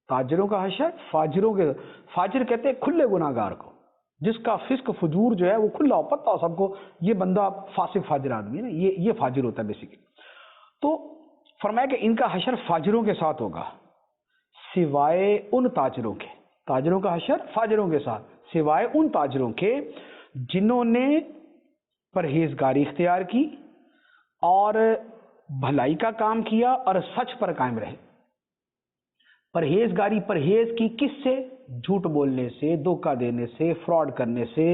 تاجروں کا حشر فاجروں کے، فاجر کہتے ہیں کھلے گناہ گار کو، جس کا فسق فجور جو ہے وہ کھلا ہو، پتہ ہو سب کو یہ بندہ فاسق فاجر آدمی ہے نا، یہ فاجر ہوتا ہے بیسیکلی. تو فرمایا کہ ان کا حشر فاجروں کے ساتھ ہوگا سوائے ان تاجروں کے. تاجروں کا حشر فاجروں کے ساتھ سوائے ان تاجروں کے جنہوں نے پرہیزگاری اختیار کی اور بھلائی کا کام کیا اور سچ پر قائم رہے. پرہیزگاری، پرہیز کی کس سے؟ جھوٹ بولنے سے، دھوکہ دینے سے، فراڈ کرنے سے،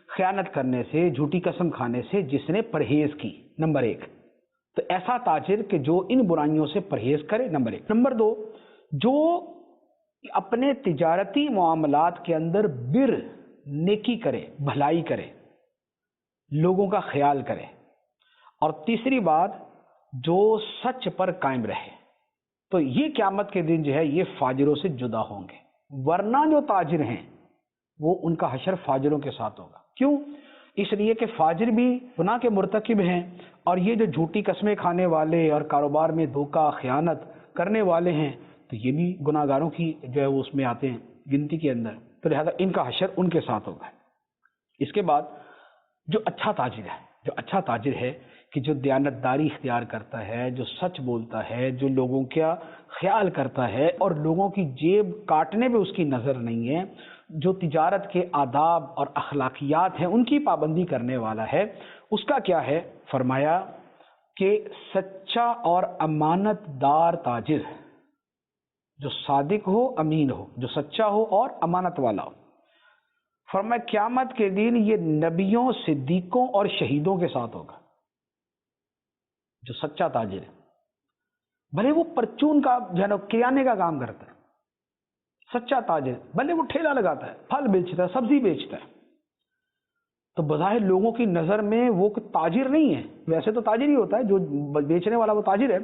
خیانت کرنے سے، جھوٹی قسم کھانے سے جس نے پرہیز کی، نمبر 1. تو ایسا تاجر کہ جو ان برائیوں سے پرہیز کرے، نمبر 1. نمبر 2، جو اپنے تجارتی معاملات کے اندر بر، نیکی کرے، بھلائی کرے، لوگوں کا خیال کرے، اور تیسری بات جو سچ پر قائم رہے، تو یہ قیامت کے دن جو ہے یہ فاجروں سے جدا ہوں گے. ورنہ جو تاجر ہیں وہ ان کا حشر فاجروں کے ساتھ ہوگا. کیوں؟ اس لیے کہ فاجر بھی گناہ کے مرتکب ہیں، اور یہ جو جھوٹی قسمیں کھانے والے اور کاروبار میں دھوکہ خیانت کرنے والے ہیں تو یہ بھی گناہ گاروں کی جو ہے وہ اس میں آتے ہیں گنتی کے اندر، تو لہذا ان کا حشر ان کے ساتھ ہوگا. اس کے بعد جو اچھا تاجر ہے کہ جو دیانتداری اختیار کرتا ہے، جو سچ بولتا ہے، جو لوگوں کا خیال کرتا ہے اور لوگوں کی جیب کاٹنے پہ اس کی نظر نہیں ہے، جو تجارت کے آداب اور اخلاقیات ہیں ان کی پابندی کرنے والا ہے، اس کا کیا ہے؟ فرمایا کہ سچا اور امانت دار تاجر جو صادق ہو، امین ہو، جو سچا ہو اور امانت والا ہو، فرمایا قیامت کے دن یہ نبیوں، صدیقوں اور شہیدوں کے ساتھ ہوگا. جو سچا تاجر ہے، بھلے وہ پرچون کا جو ہے نا کریانے کا کام کرتا ہے، سچا تاجر بھلے وہ ٹھیلا لگاتا ہے، پھل بیچتا ہے، سبزی بیچتا ہے، تو بظاہر لوگوں کی نظر میں وہ تاجر نہیں ہے. ویسے تو تاجر ہی ہوتا ہے جو بیچنے والا، وہ تاجر ہے.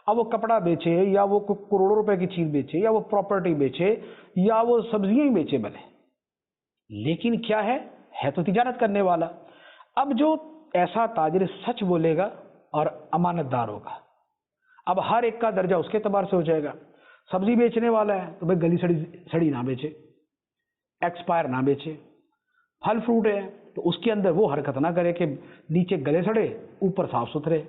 اب وہ کپڑا بیچے یا وہ کروڑوں روپے کی چیز بیچے یا وہ پراپرٹی بیچے یا وہ سبزیاں ہی بیچے بھلے، لیکن کیا ہے تو تجارت کرنے والا. اب جو ایسا تاجر سچ بولے گا اور امانت دار ہوگا، اب ہر ایک کا درجہ اس کے اعتبار سے ہو جائے گا. سبزی بیچنے والا ہے تو بھائی گلی سڑی نہ بیچے، ایکسپائر نہ بیچے. پھل فروٹ ہے تو اس کے اندر وہ حرکت نہ کرے کہ نیچے گلے سڑے اوپر صاف ستھرے،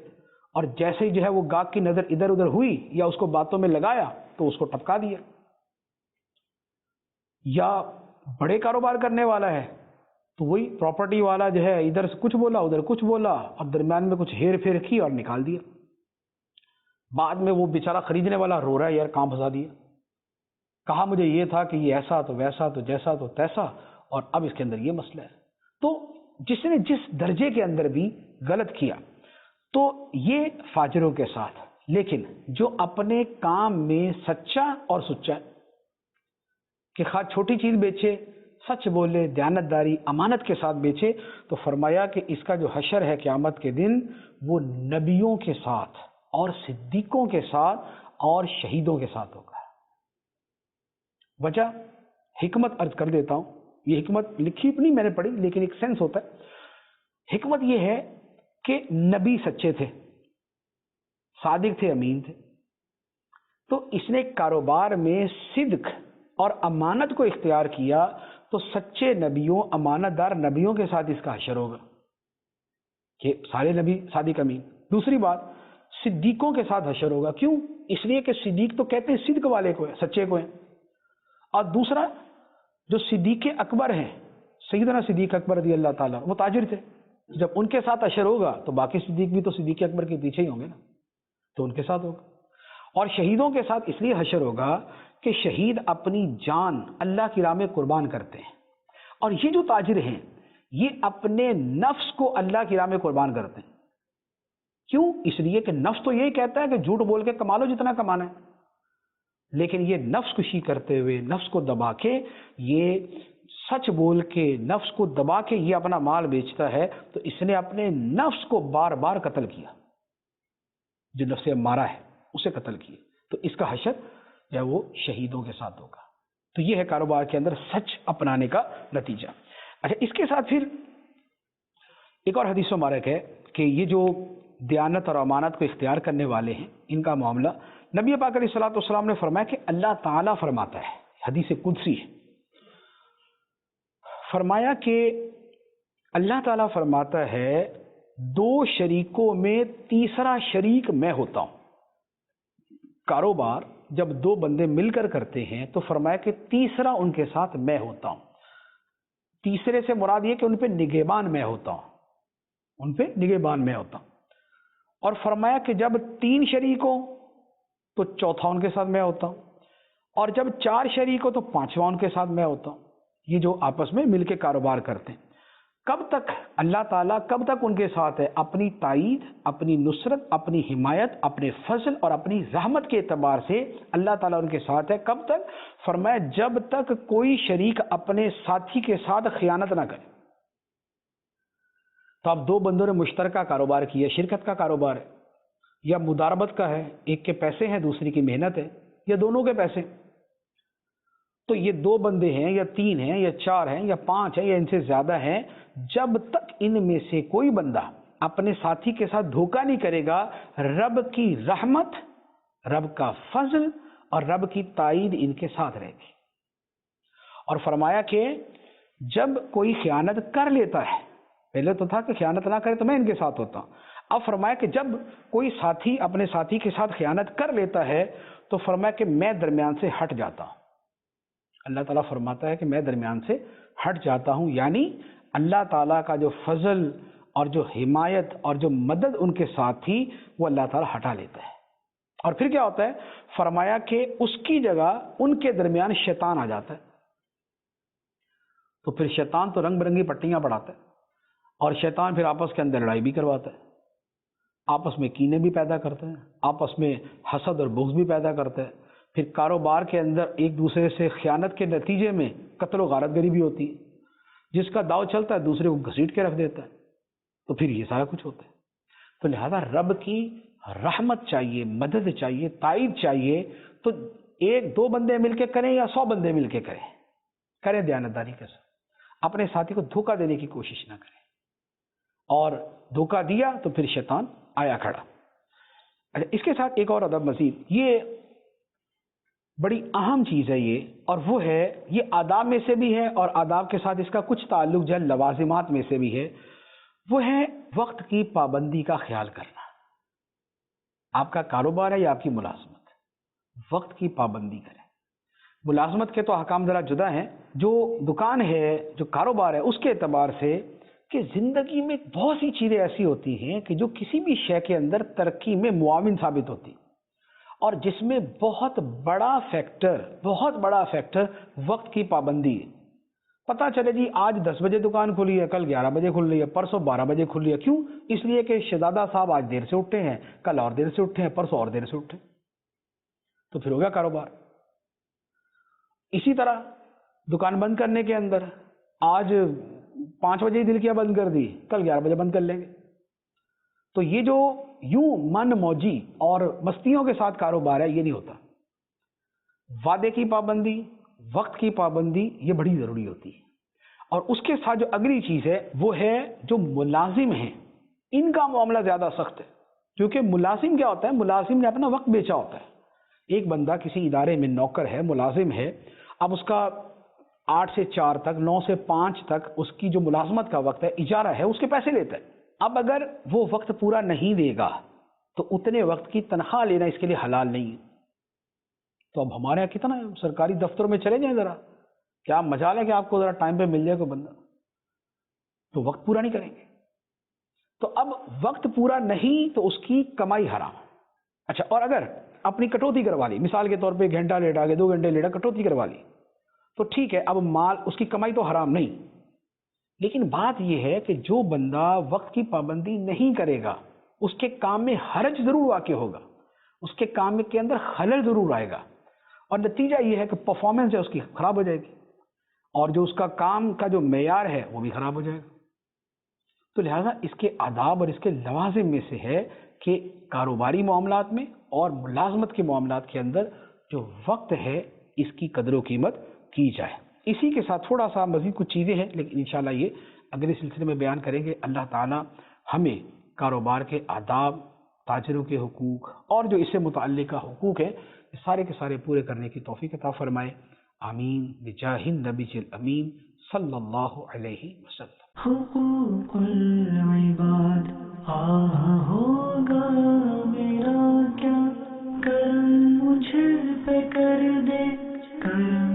اور جیسے ہی جو ہے وہ گاہک کی نظر ادھر ادھر ہوئی یا اس کو باتوں میں لگایا تو اس کو ٹپکا دیا. یا بڑے کاروبار کرنے والا ہے تو وہی پراپرٹی والا جو ہے ادھر سے کچھ بولا ادھر کچھ بولا اور درمیان میں کچھ ہیر پھیر کی اور نکال دیا. بعد میں وہ بیچارہ خریدنے والا رو رہا ہے، یار کہاں پھنسا دیا، کہا مجھے یہ تھا کہ یہ ایسا تو ویسا تو جیسا تو تیسا، اور اب اس کے اندر یہ مسئلہ ہے. تو جس نے جس درجے کے اندر بھی غلط کیا تو یہ فاجروں کے ساتھ. لیکن جو اپنے کام میں سچا اور سچا کہ خواہ چھوٹی چیز بیچے، سچ بولے، دیانتداری، امانت کے ساتھ بیچے، تو فرمایا کہ اس کا جو حشر ہے قیامت کے دن وہ نبیوں کے ساتھ اور صدیقوں کے ساتھ اور شہیدوں کے ساتھ ہوگا. وجہ حکمت عرض کر دیتا ہوں. یہ حکمت لکھی نہیں میں نے پڑھی لیکن ایک سینس ہوتا ہے. حکمت یہ ہے کہ نبی سچے تھے، صادق تھے، امین تھے، تو اس نے کاروبار میں صدق اور امانت کو اختیار کیا تو سچے نبیوں، امانت دار نبیوں کے ساتھ اس کا حشر ہوگا کہ سارے نبی صادق امین. دوسری بات صدیقوں کے ساتھ حشر ہوگا. کیوں؟ اس لیے کہ صدیق تو کہتے ہیں صدق والے کو ہے، سچے کو ہے. اور دوسرا جو صدیق اکبر ہیں، سیدنا صدیق اکبر رضی اللہ تعالیٰ، وہ تاجر تھے. جب ان کے ساتھ حشر ہوگا تو باقی صدیق بھی تو صدیق اکبر کے پیچھے ہی ہوں گے نا، تو ان کے ساتھ ہوگا. اور شہیدوں کے ساتھ اس لیے حشر ہوگا کہ شہید اپنی جان اللہ کی راہ میں قربان کرتے ہیں، اور یہ جو تاجر ہیں یہ اپنے نفس کو اللہ کی راہ میں قربان کرتے ہیں. کیوں؟ اس لیے کہ نفس تو یہی کہتا ہے کہ جھوٹ بول کے کما لو جتنا کمانا ہے، لیکن یہ نفس کشی کرتے ہوئے، نفس کو دبا کے، یہ سچ بول کے، نفس کو دبا کے یہ اپنا مال بیچتا ہے، تو اس نے اپنے نفس کو بار بار قتل کیا. جو نفس امارہ ہے اسے قتل کیا، تو اس کا حشر جو ہے وہ شہیدوں کے ساتھ ہوگا. تو یہ ہے کاروبار کے اندر سچ اپنانے کا نتیجہ. اچھا، اس کے ساتھ پھر ایک اور حدیث مبارک ہے کہ یہ جو دیانت اور امانت کو اختیار کرنے والے ہیں ان کا معاملہ، نبی پاک علیہ الصلوۃ والسلام نے فرمایا کہ اللہ تعالیٰ فرماتا ہے، حدیث قدسی ہے، فرمایا کہ اللہ تعالیٰ فرماتا ہے دو شریکوں میں تیسرا شریک میں ہوتا ہوں. کاروبار جب دو بندے مل کر کرتے ہیں تو فرمایا کہ تیسرا ان کے ساتھ میں ہوتا ہوں. تیسرے سے مراد یہ کہ ان پہ نگہبان میں ہوتا ہوں، ان پہ نگہبان میں ہوتا ہوں. اور فرمایا کہ جب تین شریک ہو تو چوتھا ان کے ساتھ میں ہوتا ہوں، اور جب چار شریک ہو تو پانچواں ان کے ساتھ میں ہوتا ہوں. یہ جو آپس میں مل کے کاروبار کرتے ہیں. کب تک اللہ تعالیٰ کب تک ان کے ساتھ ہے؟ اپنی تائید، اپنی نصرت، اپنی حمایت، اپنے فضل اور اپنی رحمت کے اعتبار سے اللہ تعالیٰ ان کے ساتھ ہے. کب تک؟ فرمایا جب تک کوئی شریک اپنے ساتھی کے ساتھ خیانت نہ کرے. تو اب دو بندوں نے مشترکہ کاروبار کیا، شرکت کا کاروبار ہے یا مداربت کا ہے، ایک کے پیسے ہیں دوسری کی محنت ہے، یا دونوں کے پیسے. تو یہ دو بندے ہیں یا تین ہیں یا چار ہیں یا پانچ ہیں یا ان سے زیادہ ہیں، جب تک ان میں سے کوئی بندہ اپنے ساتھی کے ساتھ دھوکہ نہیں کرے گا، رب کی رحمت، رب کا فضل اور رب کی تائید ان کے ساتھ رہے گی. اور فرمایا کہ جب کوئی خیانت کر لیتا ہے، پہلے تو تھا کہ خیانت نہ کرے تو میں ان کے ساتھ ہوتا ہوں، اب فرمایا کہ جب کوئی ساتھی اپنے ساتھی کے ساتھ خیانت کر لیتا ہے تو فرمایا کہ میں درمیان سے ہٹ جاتا ہوں. اللہ تعالیٰ فرماتا ہے کہ میں درمیان سے ہٹ جاتا ہوں، یعنی اللہ تعالیٰ کا جو فضل اور جو حمایت اور جو مدد ان کے ساتھ تھی وہ اللہ تعالیٰ ہٹا لیتا ہے. اور پھر کیا ہوتا ہے؟ فرمایا کہ اس کی جگہ ان کے درمیان شیطان آ جاتا ہے. تو پھر شیطان تو رنگ برنگی پٹیاں پڑھاتا ہے، اور شیطان پھر آپس کے اندر لڑائی بھی کرواتا ہے، آپس میں کینے بھی پیدا کرتے ہیں، آپس میں حسد اور بغض بھی پیدا کرتا ہے. پھر کاروبار کے اندر ایک دوسرے سے خیانت کے نتیجے میں قتل و غارت گری بھی ہوتی ہے، جس کا داؤ چلتا ہے دوسرے کو گھسیٹ کے رکھ دیتا ہے. تو پھر یہ سارا کچھ ہوتا ہے. تو لہذا رب کی رحمت چاہیے، مدد چاہیے، تائید چاہیے. تو ایک دو بندے مل کے کریں یا 100 بندے مل کے کریں دیانتداری کے ساتھ، اپنے ساتھی کو دھوکہ دینے کی کوشش نہ کریں. اور دھوکہ دیا تو پھر شیطان آیا کھڑا. اچھا، اس کے ساتھ ایک اور ادب مزید، یہ بڑی اہم چیز ہے یہ، اور وہ ہے یہ آداب میں سے بھی ہے اور آداب کے ساتھ اس کا کچھ تعلق جو ہے لوازمات میں سے بھی ہے، وہ ہے وقت کی پابندی کا خیال کرنا. آپ کا کاروبار ہے یا آپ کی ملازمت، وقت کی پابندی کریں. ملازمت کے تو احکام ذرا جدا ہیں، جو دکان ہے، جو کاروبار ہے، اس کے اعتبار سے کہ زندگی میں بہت سی چیزیں ایسی ہوتی ہیں کہ جو کسی بھی شے کے اندر ترقی میں معاون ثابت ہوتی، اور جس میں بہت بڑا فیکٹر وقت کی پابندی ہے. پتہ چلے جی آج 10 بجے دکان کھلی ہے، کل 11 بجے کھل رہی ہے، پرسوں 12 بجے کھل رہی ہے. کیوں؟ اس لیے کہ شہزادہ صاحب آج دیر سے اٹھے ہیں، کل اور دیر سے اٹھے ہیں، پرسوں اور دیر سے اٹھے. تو پھر ہو گیا کاروبار. اسی طرح دکان بند کرنے کے اندر آج 5 بجے دل کیا بند کر دی، کل 11 بجے بند کر لیں گے. تو یہ جو یوں من موجی اور مستیوں کے ساتھ کاروبار ہے، یہ نہیں ہوتا. وعدے کی پابندی، وقت کی پابندی، یہ بڑی ضروری ہوتی ہے. اور اس کے ساتھ جو اگلی چیز ہے وہ ہے جو ملازم ہیں، ان کا معاملہ زیادہ سخت ہے. کیونکہ ملازم کیا ہوتا ہے؟ ملازم نے اپنا وقت بیچا ہوتا ہے. ایک بندہ کسی ادارے میں نوکر ہے، ملازم ہے، اب اس کا 8 سے 4 تک، 9 سے 5 تک اس کی جو ملازمت کا وقت ہے، اجارہ ہے، اس کے پیسے لیتا ہے. اب اگر وہ وقت پورا نہیں دے گا تو اتنے وقت کی تنخواہ لینا اس کے لیے حلال نہیں ہے. تو اب ہمارے یہاں کتنا ہے، سرکاری دفتروں میں چلے جائیں ذرا، کیا مجال ہے کہ آپ کو ذرا ٹائم پہ مل جائے کوئی بندہ، تو وقت پورا نہیں کریں گے. تو اب وقت پورا نہیں تو اس کی کمائی حرام. اچھا، اور اگر اپنی کٹوتی کروا لی، مثال کے طور پہ 1 گھنٹہ لیٹ آ گئے، 2 گھنٹے لیٹ کٹوتی کروا لی، تو ٹھیک ہے، اب مال اس کی کمائی تو حرام نہیں. لیکن بات یہ ہے کہ جو بندہ وقت کی پابندی نہیں کرے گا اس کے کام میں حرج ضرور واقع ہوگا، اس کے کام کے اندر خلل ضرور آئے گا، اور نتیجہ یہ ہے کہ پرفارمنس ہے اس کی خراب ہو جائے گی، اور جو اس کا کام کا جو معیار ہے وہ بھی خراب ہو جائے گا. تو لہٰذا اس کے آداب اور اس کے لوازم میں سے ہے کہ کاروباری معاملات میں اور ملازمت کے معاملات کے اندر جو وقت ہے اس کی قدر و قیمت کی جائے. اسی کے ساتھ تھوڑا سا مزید کچھ چیزیں ہیں لیکن انشاءاللہ یہ اگلے سلسلے میں بیان کریں گے. اللہ تعالی ہمیں کاروبار کے آداب، تاجروں کے حقوق اور جو اس سے متعلقہ حقوق ہیں سارے کے سارے پورے کرنے کی توفیق عطا فرمائے. آمین بجاہ النبی الامین صلی اللہ علیہ وسلم. حقوق العباد ہوگا میرا کیا، کرم مجھ پہ کر دے کرم